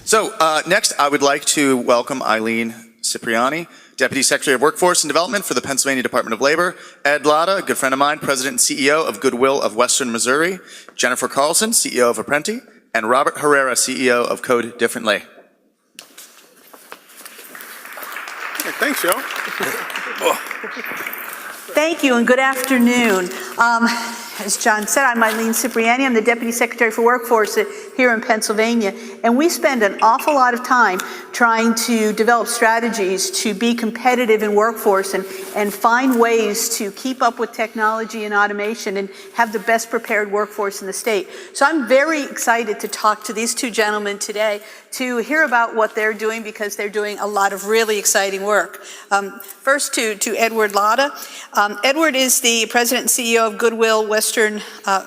So next, I would like to welcome Eileen Cipriani, Deputy Secretary of Workforce and Development for the Pennsylvania Department of Labor, Ed Lada, a good friend of mine, President and CEO of Goodwill of Western Missouri, Jennifer Carlson, CEO of Apprenti, and Robert Herrera, CEO of Code Differently. Hey, thanks, Joe. Thank you and good afternoon. As John said, I'm Eileen Cipriani. I'm the Deputy Secretary for Workforce here in Pennsylvania, and we spend an awful lot of time trying to develop strategies to be competitive in workforce and find ways to keep up with technology and automation and have the best prepared workforce in the state. So I'm very excited to talk to these two gentlemen today to hear about what they're doing, because they're doing a lot of really exciting work. First to Edward Lada. Edward is the President and CEO of Goodwill Western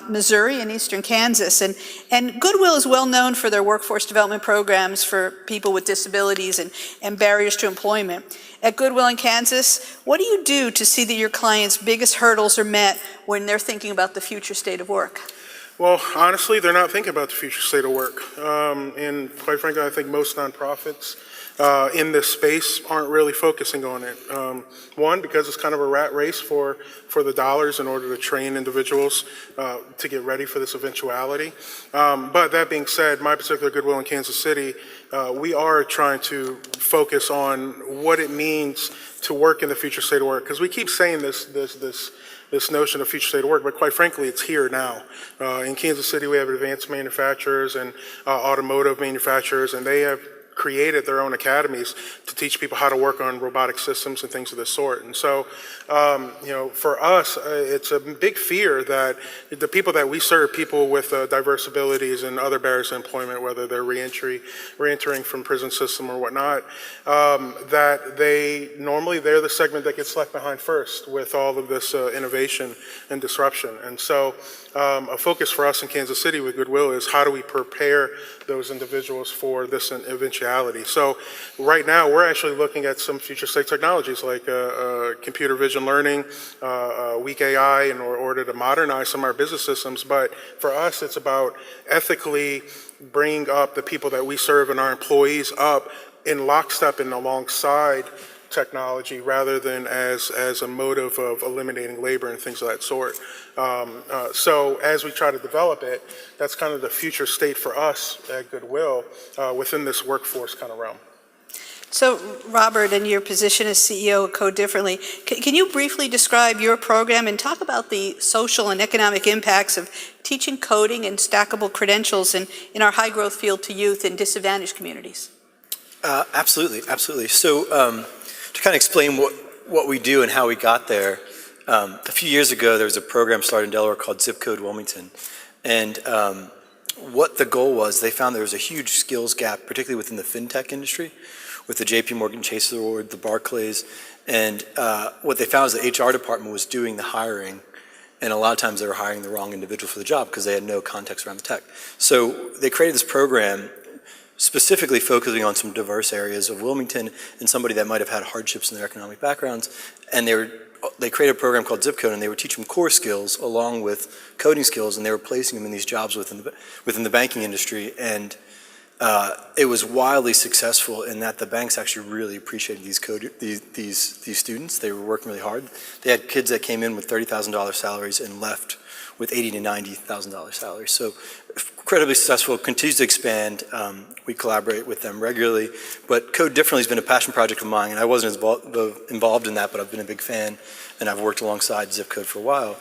Missouri and Eastern Kansas. And Goodwill is well known for their workforce development programs for people with disabilities and barriers to employment. At Goodwill in Kansas, what do you do to see that your clients' biggest hurdles are met when they're thinking about the future state of work? Well, honestly, they're not thinking about the future state of work. And quite frankly, I think most nonprofits in this space aren't really focusing on it. One, because it's kind of a rat race for the dollars in order to train individuals to get ready for this eventuality. But that being said, my particular Goodwill in Kansas City, we are trying to focus on what it means to work in the future state of work. Because we keep saying this notion of future state of work, but quite frankly, it's here now. In Kansas City, we have advanced manufacturers and automotive manufacturers, and they have created their own academies to teach people how to work on robotic systems and things of this sort. And so, for us, it's a big fear that the people that we serve, people with diverse abilities and other barriers to employment, whether they're re-entering from prison system or whatnot, that they're the segment that gets left behind first with all of this innovation and disruption. And so, a focus for us in Kansas City with Goodwill is how do we prepare those individuals for this eventuality. So right now we're actually looking at some future state technologies like computer vision learning, weak AI in order to modernize some of our business systems. But for us, it's about ethically bringing up the people that we serve and our employees up in lockstep and alongside technology rather than as a motive of eliminating labor and things of that sort. So as we try to develop it, that's kind of the future state for us at Goodwill within this workforce kind of realm. So, Robert, in your position as CEO of Code Differently, can you briefly describe your program and talk about the social and economic impacts of teaching coding and stackable credentials in our high-growth field to youth in disadvantaged communities? Absolutely. So, to kind of explain what we do and how we got there, a few years ago there was a program started in Delaware called Zip Code Wilmington, and what the goal was, they found there was a huge skills gap, particularly within the fintech industry, with the JP Chase Award, the Barclays, and what they found is the HR department was doing the hiring, and a lot of times they were hiring the wrong individual for the job because they had no context around the tech. So they created this program specifically focusing on some diverse areas of Wilmington and somebody that might have had hardships in their economic backgrounds. And they created a program called Zip Code, and they would teach them core skills along with coding skills, and they were placing them in these jobs within the banking industry. And it was wildly successful in that the banks actually really appreciated these students. They were working really hard. They had kids that came in with $30,000 salaries and left with $80,000 to $90,000 salaries. So incredibly successful, continues to expand. We collaborate with them regularly, but Code Differently has been a passion project of mine, and I wasn't involved in that, but I've been a big fan, and I've worked alongside Zip Code for a while.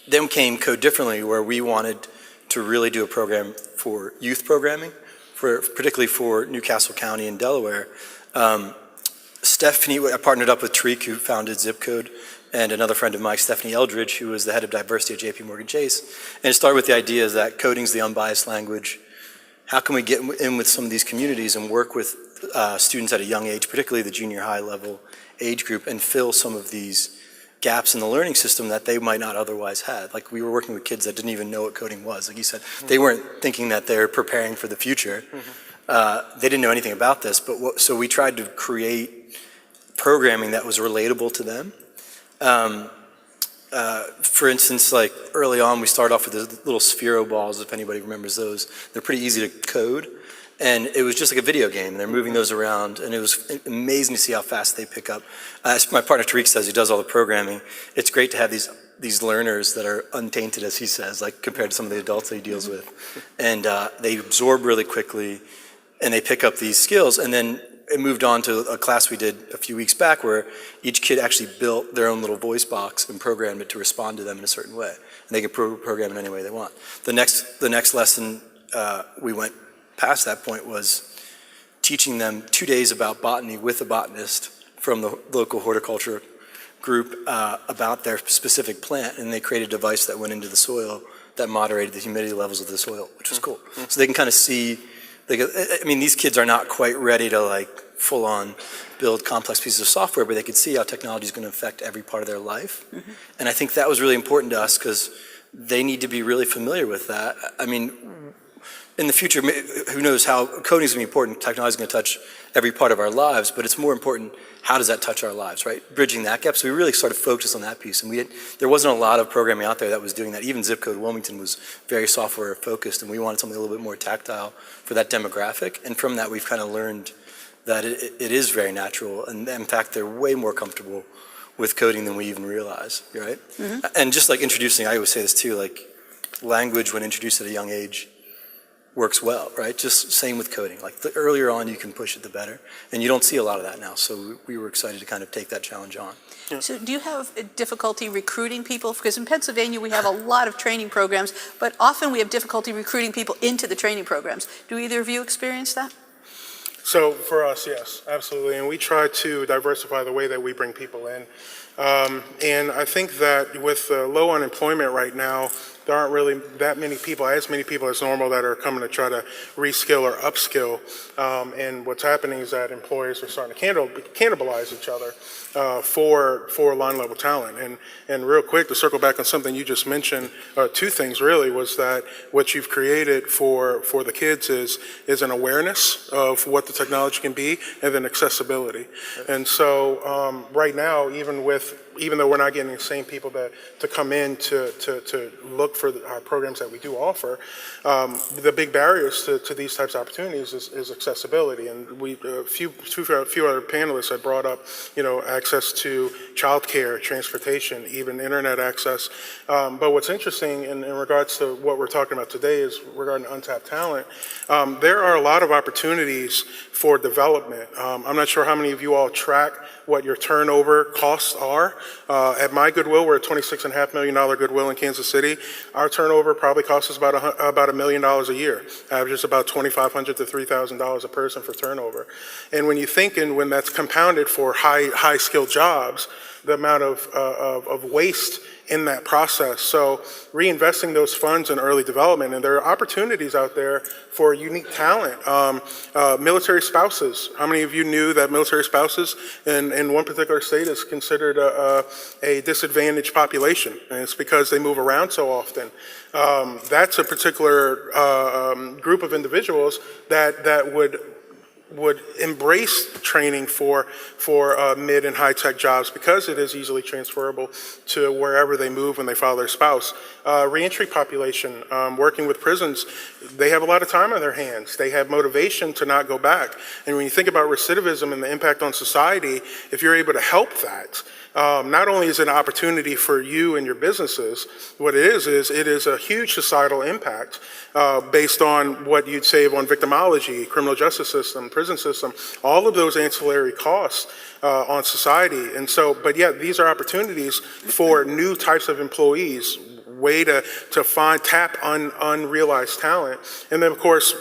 Then came Code Differently, where we wanted to really do a program for youth programming, particularly for Newcastle County in Delaware. Stephanie, I partnered up with Tariq, who founded Zip Code, and another friend of mine, Stephanie Eldridge, who was the head of diversity at JP Chase. And it started with the idea that coding's the unbiased language. How can we get in with some of these communities and work with students at a young age, particularly the junior high level age group, and fill some of these gaps in the learning system that they might not otherwise have. Like, we were working with kids that didn't even know what coding was. Like you said, they weren't thinking that they're preparing for the future. They didn't know anything about this, but so we tried to create programming that was relatable to them. For instance, like early on, we started off with the little sphero balls, if anybody remembers those. They're pretty easy to code. And it was just like a video game. And they're moving those around, and it was amazing to see how fast they pick up. As my partner Tariq says, he does all the programming. It's great to have these learners that are untainted, as he says, like compared to some of the adults that he deals with. And they absorb really quickly, and they pick up these skills. And then it moved on to a class we did a few weeks back where each kid actually built their own little voice box and programmed it to respond to them in a certain way. And they can program it any way they want. The next lesson we went past that point was teaching them 2 days about botany with a botanist from the local horticulture group about their specific plant, and they created a device that went into the soil that moderated the humidity levels of the soil, which was cool. So they can kind of see, I mean, these kids are not quite ready to like full on build complex pieces of software, but they could see how technology is going to affect every part of their life. And I think that was really important to us because they need to be really familiar with that. I mean, in the future, who knows how coding is going to be important, technology is going to touch every part of our lives, but it's more important, how does that touch our lives, right? Bridging that gap. So we really sort of focused on that piece. And there wasn't a lot of programming out there that was doing that. Even Zip Code Wilmington was very software focused, and we wanted something a little bit more tactile for that demographic. And from that, we've kind of learned that it is very natural. And in fact, they're way more comfortable with coding than we even realize, right? And just like introducing, I always say this too, like language when introduced at a young age works well, right? Just same with coding. Like the earlier on you can push it, the better. And you don't see a lot of that now. So we were excited to kind of take that challenge on. So do you have difficulty recruiting people? Because in Pennsylvania we have a lot of training programs, but often we have difficulty recruiting people into the training programs. Do either of you experience that? So for us, yes, absolutely. And we try to diversify the way that we bring people in. And I think that with low unemployment right now, there aren't really that many people, as many people as normal, that are coming to try to reskill or upskill. And what's happening is that employers are starting to cannibalize each other for line level talent. And real quick, to circle back on something you just mentioned, two things really, was that what you've created for the kids is an awareness of what the technology can be, and then accessibility. And so right now, even though we're not getting the same people to come in to look for our programs that we do offer, the big barriers to these types of opportunities is accessibility. And a few other panelists had brought up, access to childcare, transportation, even internet access. But what's interesting in regards to what we're talking about today is regarding untapped talent. There are a lot of opportunities for development. I'm not sure how many of you all track what your turnover costs are. At my Goodwill, we're a $26.5 million Goodwill in Kansas City. Our turnover probably costs us about $1 million a year. Averages about $2,500 to $3,000 a person for turnover. And when you think, and when that's compounded for high skilled jobs, the amount of waste in that process. So reinvesting those funds in early development, and there are opportunities out there for unique talent. Military spouses. How many of you knew that military spouses in one particular state is considered a disadvantaged population? And it's because they move around so often. That's a particular group of individuals that would embrace training for mid and high tech jobs because it is easily transferable to wherever they move when they follow their spouse. Reentry population, working with prisons, they have a lot of time on their hands. They have motivation to not go back. And when you think about recidivism and the impact on society, if you're able to help that, not only is it an opportunity for you and your businesses, what it is a huge societal impact based on what you'd save on victimology, criminal justice system, prison system, all of those ancillary costs on society. And so, but yet these are opportunities for new types of employees, way to tap unrealized talent. And then of course,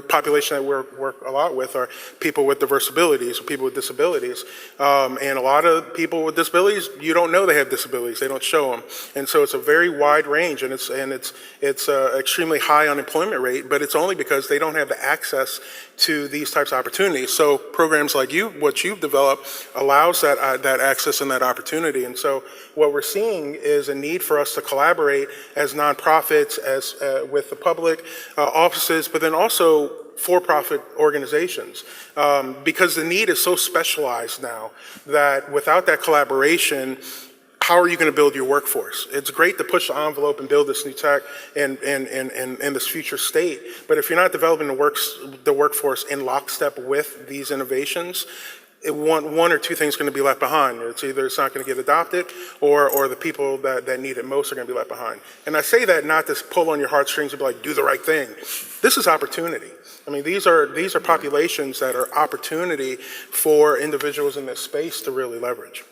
population that we work a lot with are people with diverse abilities, people with disabilities. And a lot of people with disabilities, you don't know they have disabilities, they don't show them. And so it's a very wide range, and it's extremely high unemployment rate, but it's only because they don't have the access to these types of opportunities. So programs like what you've developed allows that access and that opportunity. And so what we're seeing is a need for us to collaborate as nonprofits, as with the public offices, but then also for-profit organizations, because the need is so specialized now that without that collaboration, how are you going to build your workforce? It's great to push the envelope and build this new tech and this future state, but if you're not developing the workforce in lockstep with these innovations, one or two things are going to be left behind. It's either it's not going to get adopted, or the people that need it most are going to be left behind. And I say that not to pull on your heartstrings and be like, do the right thing. This is opportunity. I mean, these are populations that are opportunity for individuals in this space to really leverage.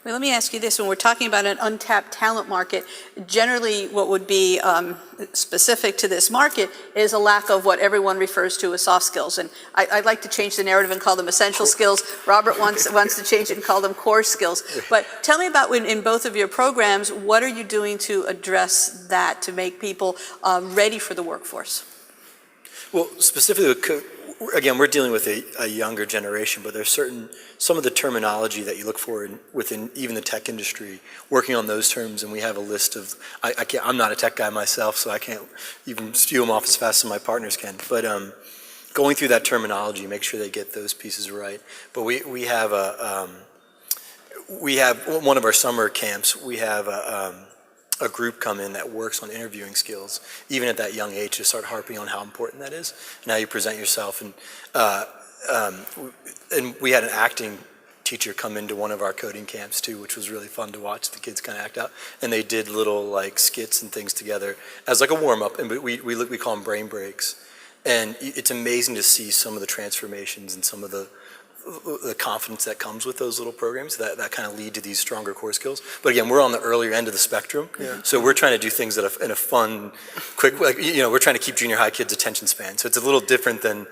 Well, let me ask you this. When we're talking about an untapped talent market, generally what would be specific to this market is a lack of what everyone refers to as soft skills. And I'd like to change the narrative and call them essential skills. Robert wants to change it and call them core skills. But tell me about, in both of your programs, what are you doing to address that, to make people ready for the workforce? Well, specifically, again, we're dealing with a younger generation, but there's some of the terminology that you look for within even the tech industry, working on those terms, and we have a list of, I'm not a tech guy myself, so I can't even spew them off as fast as my partners can, but going through that terminology, make sure they get those pieces right. But we have one of our summer camps, we have a group come in that works on interviewing skills, even at that young age, to start harping on how important that is and how you present yourself. And we had an acting teacher come into one of our coding camps too, which was really fun to watch the kids kind of act out. And they did little like skits and things together as like a warm up, and we call them brain breaks. And it's amazing to see some of the transformations and some of the confidence that comes with those little programs that kind of lead to these stronger core skills. But again, we're on the earlier end of the spectrum. Yeah. So we're trying to do things in a fun, quick, like, we're trying to keep junior high kids' attention span. So it's a little different than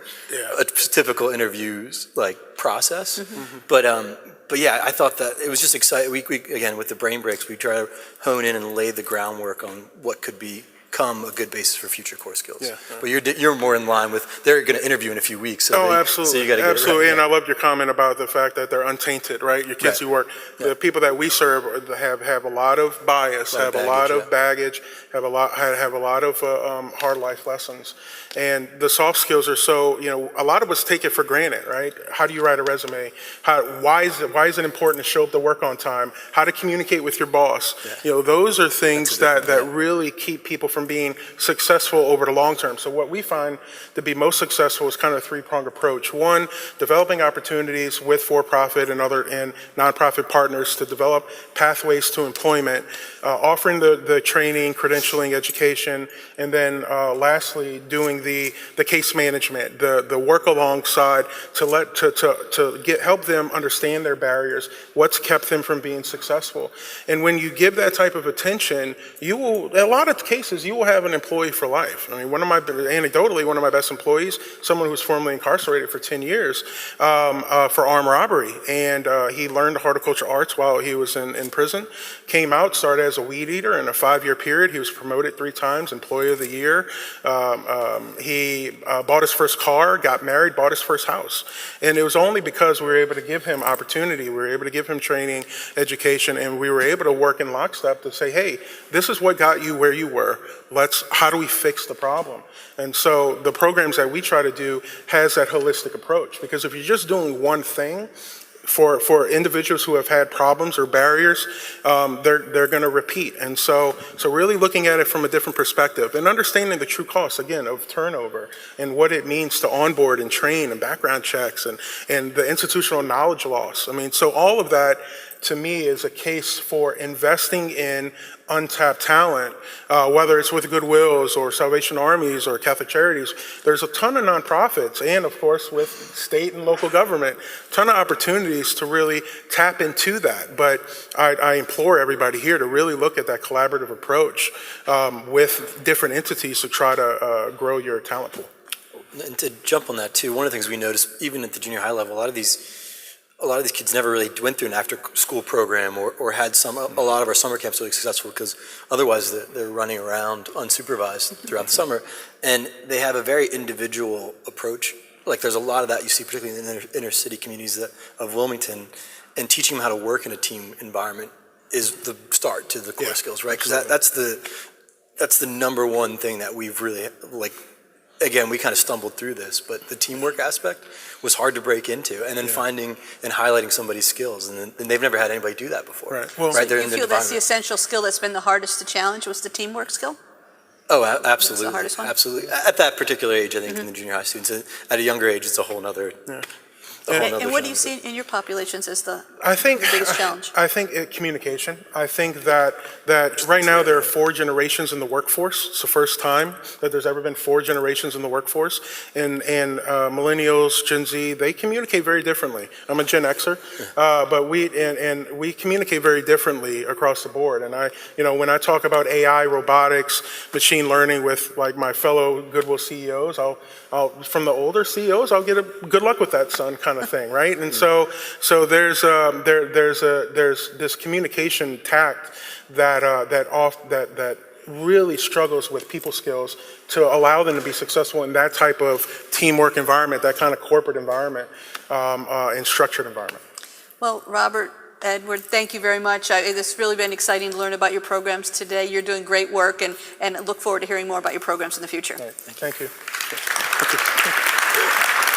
a typical interviews like process. Mm-hmm. But yeah, I thought that it was just exciting. We again, with the brain breaks, we try to hone in and lay the groundwork on what could become a good basis for future core skills. Yeah. But you're more in line with, they're going to interview in a few weeks. So absolutely. So you got to get absolutely. it right. And I loved your comment about the fact that they're untainted, right? Your kids who work, the people that we serve have a lot of bias, have a lot of baggage, have a lot of hard life lessons. And the soft skills are so, a lot of us take it for granted, right? How do you write a resume? Why is it important to show up to work on time? How to communicate with your boss? Yeah. Those are things that really keep people from being successful over the long term. So what we find to be most successful is kind of a three-pronged approach. One, developing opportunities with for-profit and nonprofit partners to develop pathways to employment, offering the training, credentialing, education, and then lastly, doing the case management, the work alongside to help them understand their barriers, what's kept them from being successful. And when you give that type of attention, in a lot of cases, you will have an employee for life. I mean, anecdotally, one of my best employees, someone who was formerly incarcerated for 10 years for armed robbery. And he learned horticultural arts while he was in prison, came out, started as a weed eater. In a 5-year period, he was promoted 3 times, Employee of the Year. He bought his first car, got married, bought his first house. And it was only because we were able to give him opportunity, we were able to give him training, education, and we were able to work in lockstep to say, hey, this is what got you where you were. How do we fix the problem? And so the programs that we try to do has that holistic approach, because if you're just doing one thing, for individuals who have had problems or barriers, they're going to repeat. And so really looking at it from a different perspective and understanding the true costs, again, of turnover and what it means to onboard and train and background checks and the institutional knowledge loss. I mean, so all of that, to me, is a case for investing in untapped talent, whether it's with Goodwills or Salvation Armies or Catholic Charities. There's a ton of nonprofits and, of course, with state and local government, a ton of opportunities to really tap into that. But I implore everybody here to really look at that collaborative approach with different entities to try to grow your talent pool. And to jump on that too, one of the things we noticed, even at the junior high level, a lot of these kids never really went through an after-school program or had a lot of our summer camps really successful because otherwise they're running around unsupervised throughout the summer. And they have a very individual approach. Like there's a lot of that you see particularly in the inner city communities of Wilmington, and teaching them how to work in a team environment is the start to the core skills, right? Because that's the number one thing that we've really again, we kind of stumbled through this, but the teamwork aspect was hard to break into, and then finding and highlighting somebody's skills, and they've never had anybody do that before. Right. Well, right there You in the feel that's the environment. essential skill that's been the hardest to challenge, was the teamwork skill? Oh, absolutely. hardest one? Absolutely. At that particular age, I think, in the junior high students, at a younger age, it's a whole nother. And what do you see in your populations as the biggest challenge? I think communication. I think that right now there are 4 generations in the workforce. It's the first time that there's ever been 4 generations in the workforce. And millennials, Gen Z, they communicate very differently. I'm a Gen Xer, but we communicate very differently across the board. And when I talk about AI, robotics, machine learning with like my fellow Goodwill CEOs, I'll from the older CEOs, I'll get a good luck with that, son, kind of thing, right? And so there's this communication tact that really struggles with people skills to allow them to be successful in that type of teamwork environment, that kind of corporate environment, and structured environment. Well, Robert, Edward, thank you very much. It's really been exciting to learn about your programs today. You're doing great work, and look forward to hearing more about your programs in the future. Right. Thank you. Thank you.